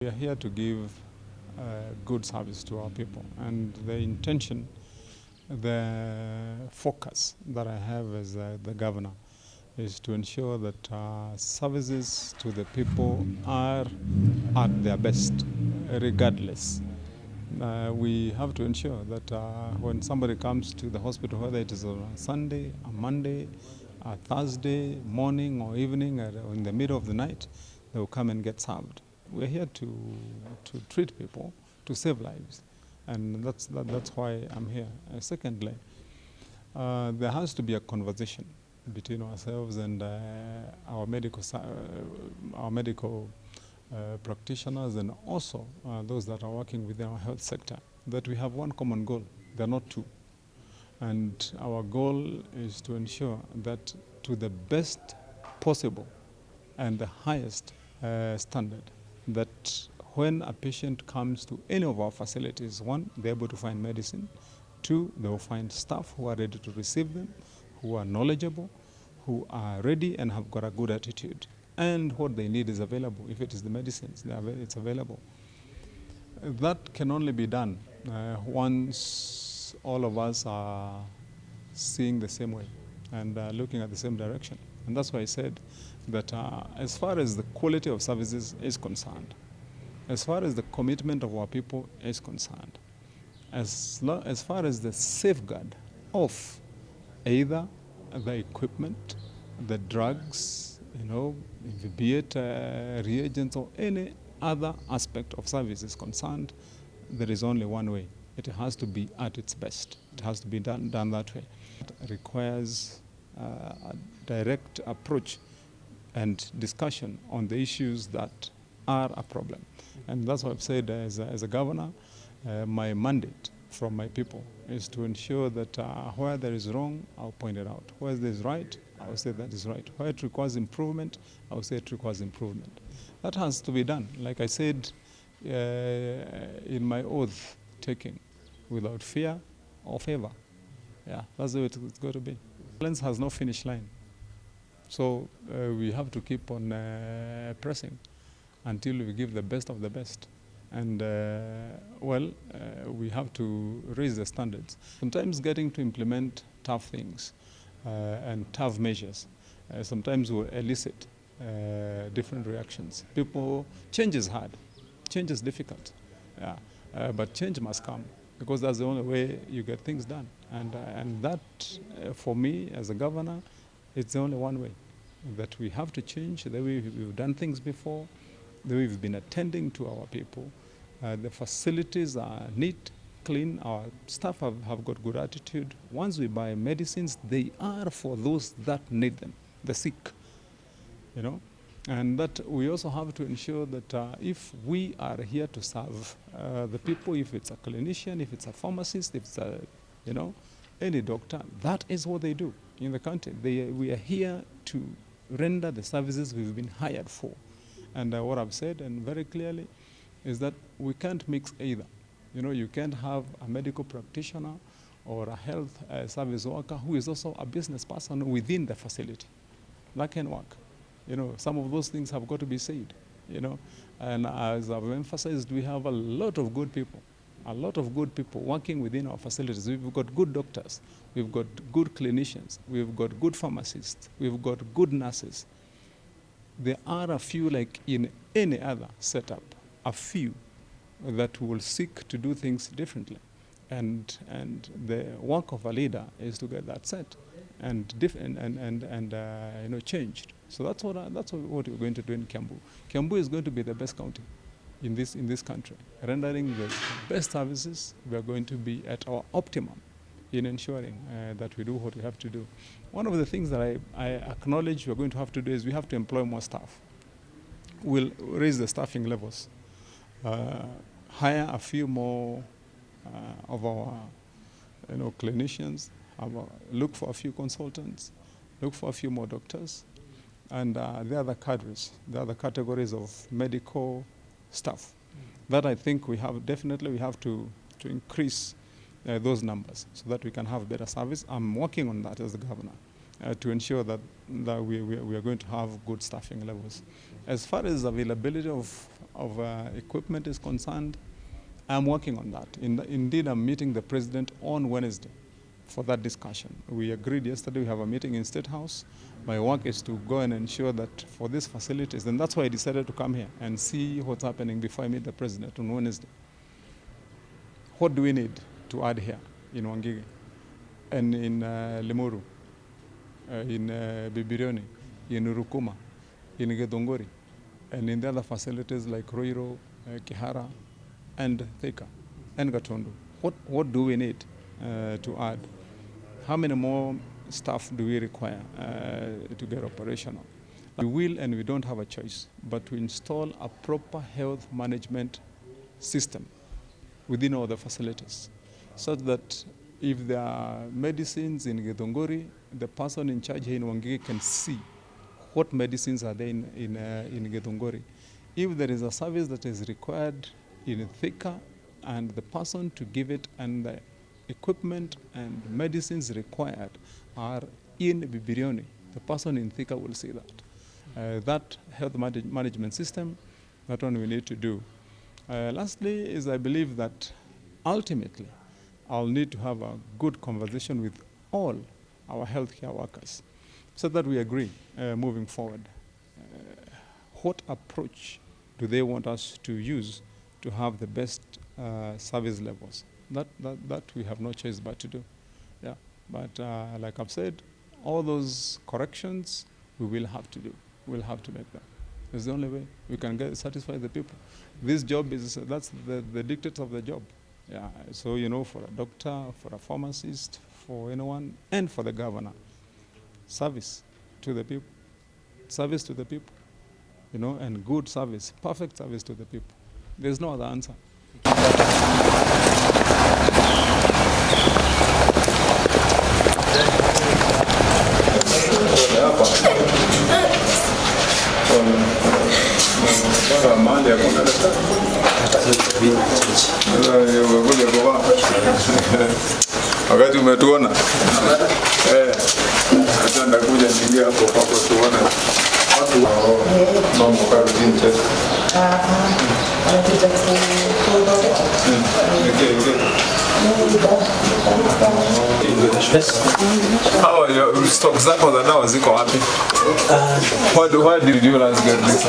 We are here to give good service to our people, and the intention, the focus that I have as the governor is to ensure that services to the people are at their best, regardless. We have to ensure that when somebody comes to the hospital, whether it is on a Sunday, a Monday, a Thursday morning or evening, or in the middle of the night, they will come and get served. We're here to treat people, to save lives, and that's why I'm here. Secondly, there has to be a conversation between ourselves and our medical practitioners, and also those that are working within our health sector, that we have one common goal. They're not two. And our goal is to ensure that to the best possible and the highest standard, that when a patient comes to any of our facilities, one, they're able to find medicine. Two, they will find staff who are ready to receive them, who are knowledgeable, who are ready and have got a good attitude. And what they need is available. If it is the medicines, it's available. That can only be done once all of us are seeing the same way and looking at the same direction. And that's why I said that as far as the quality of services is concerned, as far as the commitment of our people is concerned, as far as the safeguard of either the equipment, the drugs, be it reagents or any other aspect of service is concerned, there is only one way. It has to be at its best. It has to be done that way. It requires a direct approach and discussion on the issues that are a problem. And that's what I've said as a governor. My mandate from my people is to ensure that where there is wrong, I'll point it out. Where there is right, I will say that is right. Where it requires improvement, I will say it requires improvement. That has to be done. Like I said in my oath taking, without fear or favor. Yeah, that's the way it's got to be. Violence has no finish line. So we have to keep on pressing until we give the best of the best. And we have to raise the standards. Sometimes getting to implement tough things and tough measures sometimes will elicit different reactions. Change is hard, change is difficult, yeah. But change must come, because that's the only way you get things done. And that, for me as a governor, it's the only one way, that we have to change the way we've done things before, the way we've been attending to our people. The facilities are neat, clean, our staff have got good attitude. Once we buy medicines, they are for those that need them, the sick, And that we also have to ensure that if we are here to serve the people, if it's a clinician, if it's a pharmacist, if it's any doctor, that is what they do in the country. We are here to render the services we've been hired for. And what I've said, and very clearly, is that we can't mix either. You can't have a medical practitioner or a health service worker who is also a business person within the facility. That can work. Some of those things have got to be said. And as I've emphasized, we have a lot of good people working within our facilities. We've got good doctors, we've got good clinicians, we've got good pharmacists, we've got good nurses. There are a few, like in any other setup, a few that will seek to do things differently. And the work of a leader is to get that set and changed. So that's what we're going to do in Kiambu. Kiambu is going to be the best county in this country, rendering the best services. We are going to be at our optimum in ensuring that we do what we have to do. One of the things that I acknowledge we're going to have to do is we have to employ more staff. We'll raise the staffing levels, hire a few more of our clinicians, look for a few consultants, look for a few more doctors, and the other cadres, the other categories of medical staff. That I think we have to increase those numbers so that we can have better service. I'm working on that as the governor. to ensure that we are going to have good staffing levels. As far as availability of equipment is concerned, I'm working on that. Indeed, I'm meeting the president on Wednesday for that discussion. We agreed yesterday, we have a meeting in State House. My work is to go and ensure that for these facilities, and that's why I decided to come here and see what's happening before I meet the president on Wednesday. What do we need to add here in Wangige and in Limuru, in Bibirioni, in Rukuma, in Gedongori, and in the other facilities like Roiro, Kihara, and Thika, and Gatundu? What do we need to add? How many more staff do we require to get operational? We will, and we don't have a choice, but to install a proper health management system within all the facilities, such that if there are medicines in Gedongori, the person in charge here in Wangige can see what medicines are there in Gedongori. If there is a service that is required in Thika, and the person to give it and the equipment and medicines required are in Bibirioni, the person in Thika will see that. That health management system, that one we need to do. Lastly is I believe that ultimately I'll need to have a good conversation with all our healthcare workers so that we agree moving forward. What approach do they want us to use to have the best service levels? That we have no choice but to do. Yeah, but like I've said, all those corrections we will have to do. We'll have to make them. It's the only way we can satisfy the people. This job that's the dictates of the job. Yeah, so for a doctor, for a pharmacist, for anyone, and for the governor, service to the people, and good service, perfect service to the people. There's no other answer. Wakati umetuona hata ndakuja niingia hapo kwako tuone watu mambo kama hivi tena. How stock zako za dawa ziko wapi? Why did you last get this?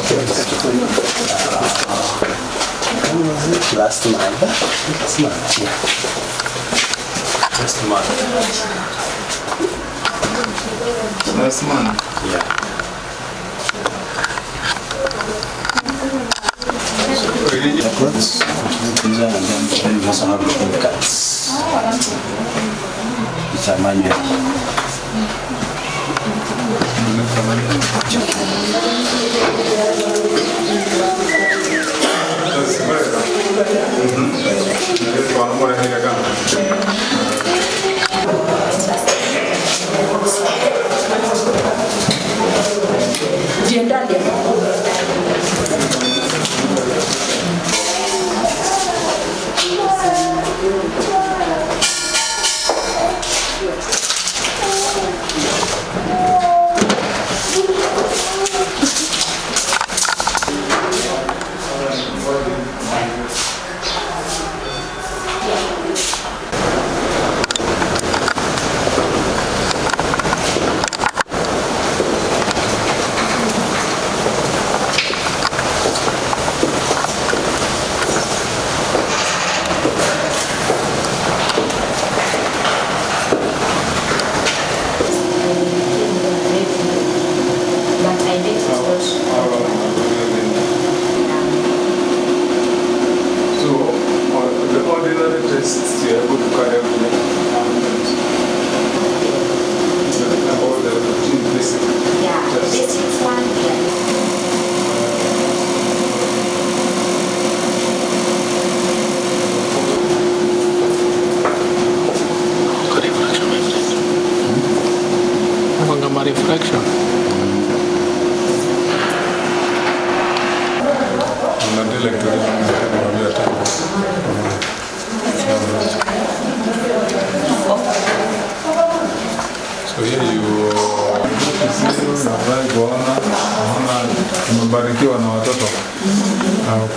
Last month. Last month? Yeah. Records, and then we also have the cards. It's a manual.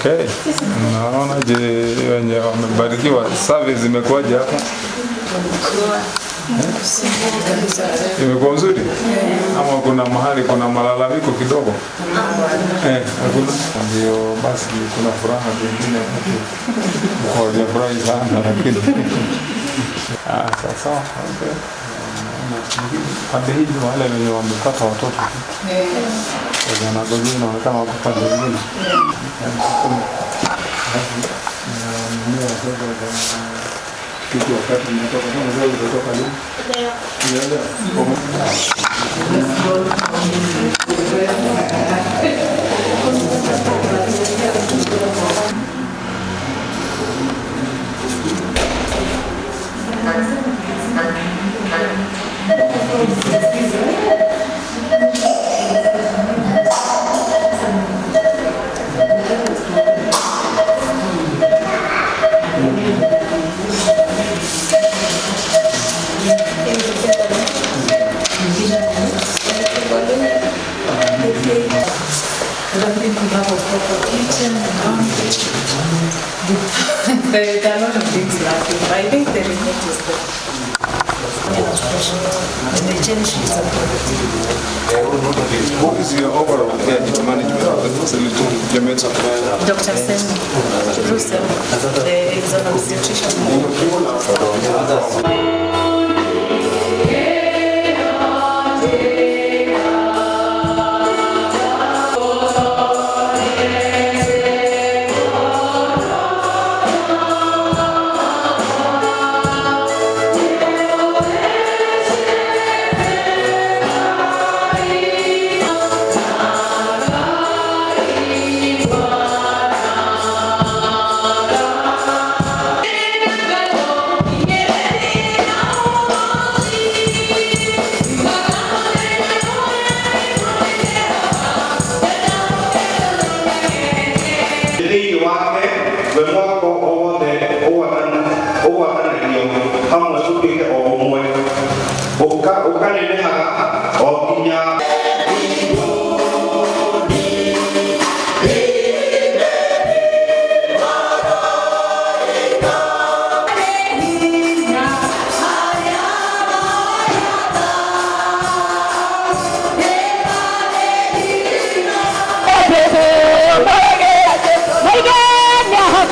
Okay. Naona je wenye wamebarikiwa service zimekuwaje hapa? Imekuwa nzuri? Ama kuna mahali kuna malalamiko kidogo? Hakuna. Ndio basi kuna furaha pengine kwa furahi sana lakini sasa okay. Pande hii wale wenye wamepata watoto. Vijana wengine wanaonekana wako pande nyingine. Kitu wakati nimetoka kama zao kutoka leo. There are a lot of things lacking, but I think the remote is there. And the change is a What is your overall management of the facility? Dr. Sen, Russell, the exam obstetrician.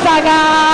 Saga